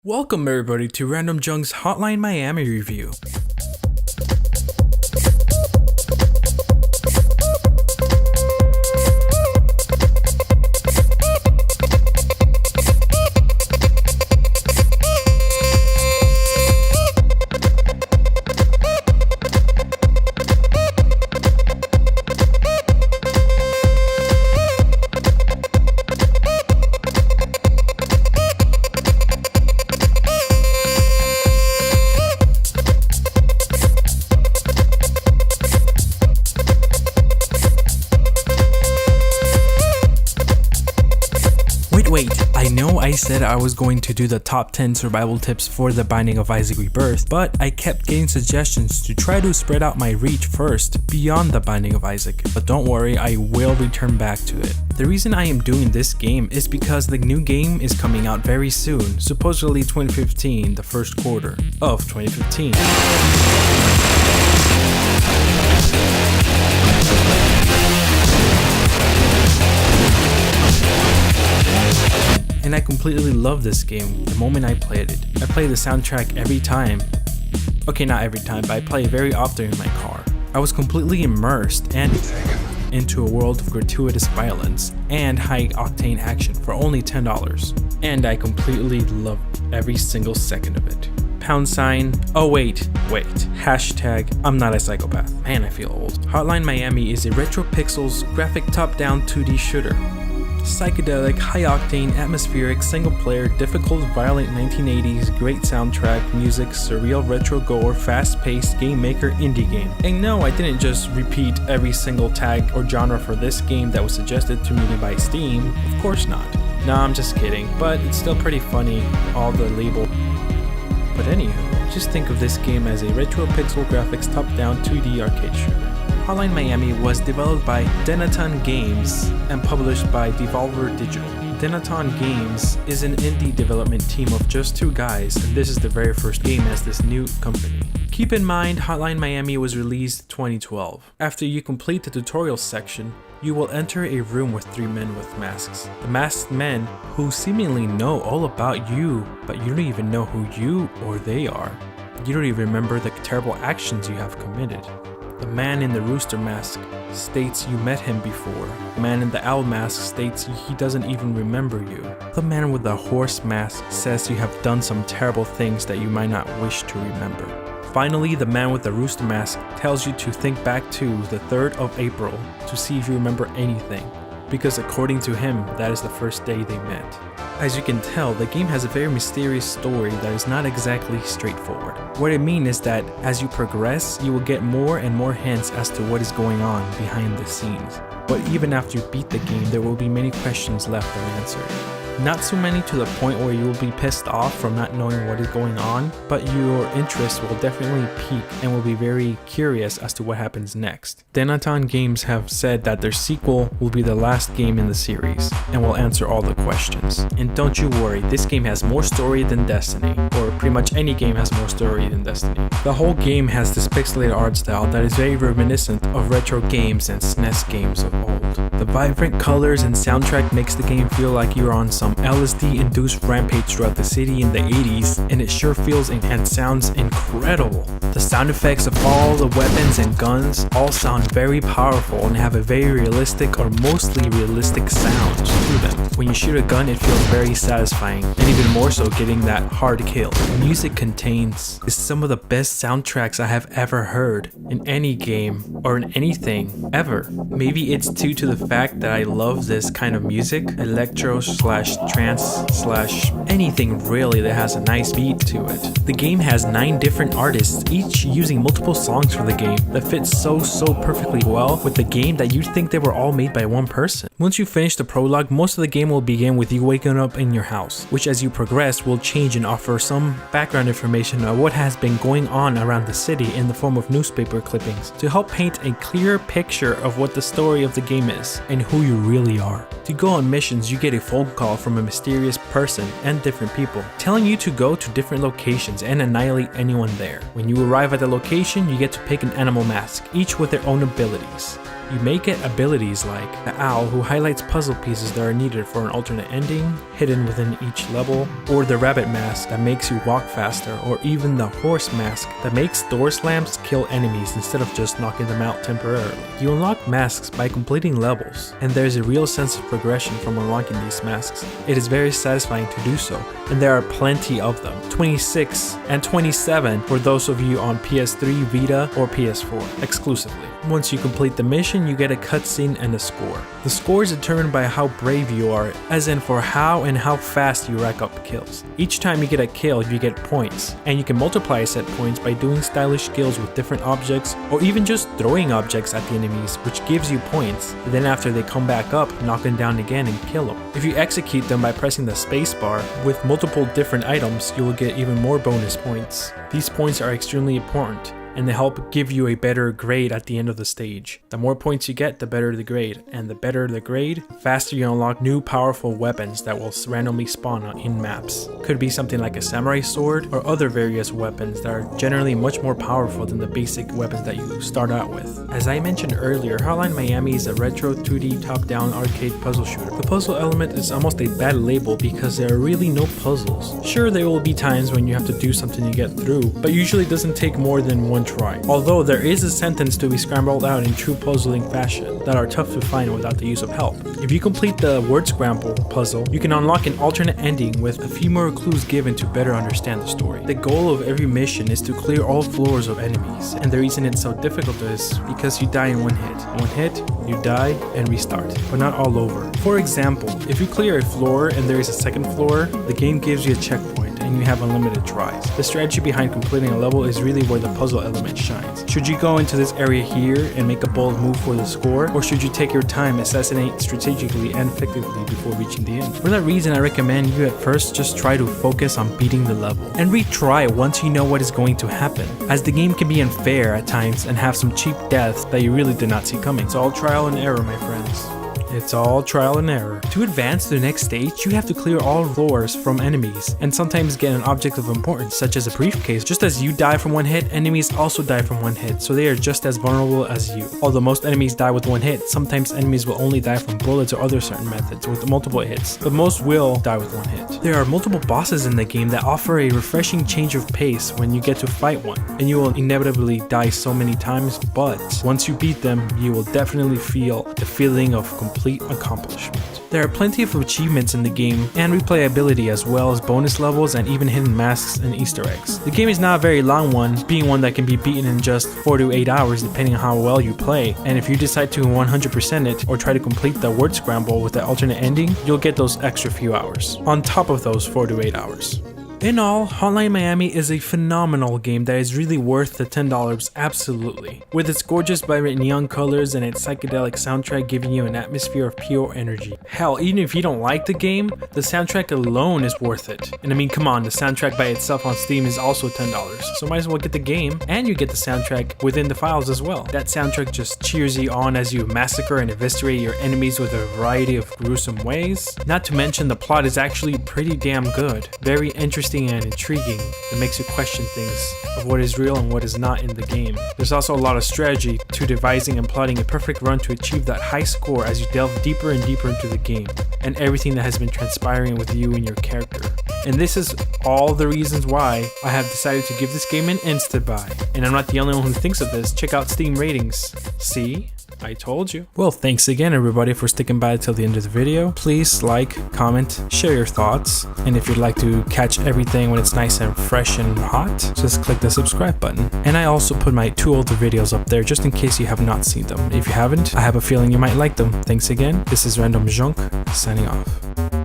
Welcome everybody to Randomjeanc's Hotline Miami review. Wait, I know I said I was going to do the top 10 survival tips for The Binding of Isaac Rebirth, but I kept getting suggestions to try to spread out my reach first beyond The Binding of Isaac. But don't worry, I will return back to it. The reason I am doing this game is because the new game is coming out very soon, supposedly 2015, the first quarter of 2015. And I completely love this game the moment I played it. I play the soundtrack every time. Okay, not every time, but I play it very often in my car. I was completely immersed and into a world of gratuitous violence and high-octane action for only $10. And I completely loved every single second of it. Hashtag, I'm not a psychopath. Man, I feel old. Hotline Miami is a retro pixels graphic top-down 2D shooter. Psychedelic, high-octane, atmospheric, single-player, difficult, violent 1980s, great soundtrack, music, surreal retro gore, fast-paced, game maker, indie game. And no, I didn't just repeat every single tag or genre for this game that was suggested to me by Steam. Of course not. Nah, I'm just kidding, but it's still pretty funny, all the label. But anywho, just think of this game as a retro pixel graphics top-down 2D arcade shooter. Hotline Miami was developed by Denaton Games and published by Devolver Digital. Denaton Games is an indie development team of just two guys, and this is the very first game as this new company. Keep in mind, Hotline Miami was released 2012. After you complete the tutorial section, you will enter a room with three men with masks. The masked men who seemingly know all about you, but you don't even know who you or they are. You don't even remember the terrible actions you have committed. The man in the rooster mask states you met him before. The man in the owl mask states he doesn't even remember you. The man with the horse mask says you have done some terrible things that you might not wish to remember. Finally, the man with the rooster mask tells you to think back to the 3rd of April to see if you remember anything, because according to him, that is the first day they met. As you can tell, the game has a very mysterious story that is not exactly straightforward. What I mean is that as you progress, you will get more and more hints as to what is going on behind the scenes. But even after you beat the game, there will be many questions left unanswered. Not so many to the point where you will be pissed off from not knowing what is going on, but your interest will definitely peak and will be very curious as to what happens next. Denaton Games have said that their sequel will be the last game in the series and will answer all the questions. And don't you worry, this game has more story than Destiny, or pretty much any game has more story than Destiny. The whole game has this pixelated art style that is very reminiscent of retro games and SNES games of old. The vibrant colors and soundtrack makes the game feel like you're on some LSD-induced rampage throughout the city in the 80s, and it sure feels and sounds incredible. The sound effects of all the weapons and guns all sound very powerful and have a very realistic or mostly realistic sound to them. When you shoot a gun, it feels very satisfying, and even more so getting that hard kill. The music contains is some of the best soundtracks I have ever heard in any game or in anything ever. Maybe it's due to the fact that I love this kind of music, electro / trance / anything really that has a nice beat to it. The game has 9 different artists, each using multiple songs for the game that fits so perfectly well with the game that you'd think they were all made by one person. Once you finish the prologue, most of the game will begin with you waking up in your house, which as you progress will change and offer some background information on what has been going on around the city in the form of newspaper clippings to help paint a clear picture of what the story of the game is and who you really are. To go on missions, you get a phone call from a mysterious person and different people telling you to go to different locations and annihilate anyone there. When you arrive at the location, you get to pick an animal mask, each with their own abilities. You may get abilities like the owl, who highlights puzzle pieces that are needed for an alternate ending hidden within each level, or the rabbit mask that makes you walk faster, or even the horse mask that makes door slams kill enemies instead of just knocking them out temporarily. You unlock masks by completing levels, and there's a real sense of progression from unlocking these masks. It is very satisfying to do so, and there are plenty of them, 26 and 27 for those of you on PS3, Vita, or PS4 exclusively. Once you complete the mission, you get a cutscene and a score. The score is determined by how brave you are, as in for how and how fast you rack up kills. Each time you get a kill, you get points, and you can multiply set points by doing stylish kills with different objects, or even just throwing objects at the enemies, which gives you points. And then after they come back up, knock them down again and kill them. If you execute them by pressing the spacebar with multiple different items, you will get even more bonus points. These points are extremely important, and they help give you a better grade at the end of the stage. The more points you get, the better the grade, and the better the grade, faster you unlock new powerful weapons that will randomly spawn in maps. Could be something like a samurai sword or other various weapons that are generally much more powerful than the basic weapons that you start out with. As I mentioned earlier, Hotline Miami is a retro 2D top-down arcade puzzle shooter. The puzzle element is almost a bad label because there are really no puzzles. Sure, there will be times when you have to do something to get through, but usually it doesn't take more than one try. Although there is a sentence to be scrambled out in true puzzling fashion that are tough to find without the use of help. If you complete the word scramble puzzle, you can unlock an alternate ending with a few more clues given to better understand the story. The goal of every mission is to clear all floors of enemies, and the reason it's so difficult is because you die in one hit. One hit, you die, and restart, but not all over. For example, if you clear a floor and there is a second floor, the game gives you a checkpoint and you have unlimited tries. The strategy behind completing a level is really where the puzzle element shines. Should you go into this area here and make a bold move for the score, or should you take your time, assassinate strategically and effectively before reaching the end? For that reason, I recommend you at first just try to focus on beating the level, and retry once you know what is going to happen, as the game can be unfair at times and have some cheap deaths that you really did not see coming. It's all trial and error, my friends. It's all trial and error. To advance to the next stage, you have to clear all floors from enemies, and sometimes get an object of importance, such as a briefcase. Just as you die from one hit, enemies also die from one hit, so they are just as vulnerable as you. Although most enemies die with one hit, sometimes enemies will only die from bullets or other certain methods with multiple hits, but most will die with one hit. There are multiple bosses in the game that offer a refreshing change of pace when you get to fight one, and you will inevitably die so many times, but once you beat them, you will definitely feel the feeling of complete accomplishment. There are plenty of achievements in the game and replayability, as well as bonus levels and even hidden masks and Easter eggs. The game is not a very long one, being one that can be beaten in just 4 to 8 hours depending on how well you play, and if you decide to 100% it or try to complete the word scramble with the alternate ending, you'll get those extra few hours on top of those 4 to 8 hours. In all, Hotline Miami is a phenomenal game that is really worth the $10 absolutely. With its gorgeous vibrant neon colors and its psychedelic soundtrack giving you an atmosphere of pure energy. Hell, even if you don't like the game, the soundtrack alone is worth it. And I mean, come on, the soundtrack by itself on Steam is also $10, so might as well get the game, and you get the soundtrack within the files as well. That soundtrack just cheers you on as you massacre and eviscerate your enemies with a variety of gruesome ways. Not to mention the plot is actually pretty damn good. Very interesting and intriguing. It makes you question things of what is real and what is not in the game. There's also a lot of strategy to devising and plotting a perfect run to achieve that high score as you delve deeper and deeper into the game, and everything that has been transpiring with you and your character. And this is all the reasons why I have decided to give this game an insta buy. And I'm not the only one who thinks of this. Check out Steam ratings. See? I told you. Well, thanks again everybody for sticking by till the end of the video. Please like, comment, share your thoughts, and if you'd like to catch everything when it's nice and fresh and hot, just click the subscribe button. And I also put my 2 older videos up there just in case you have not seen them. If you haven't, I have a feeling you might like them. Thanks again. This is Randomjeanc signing off.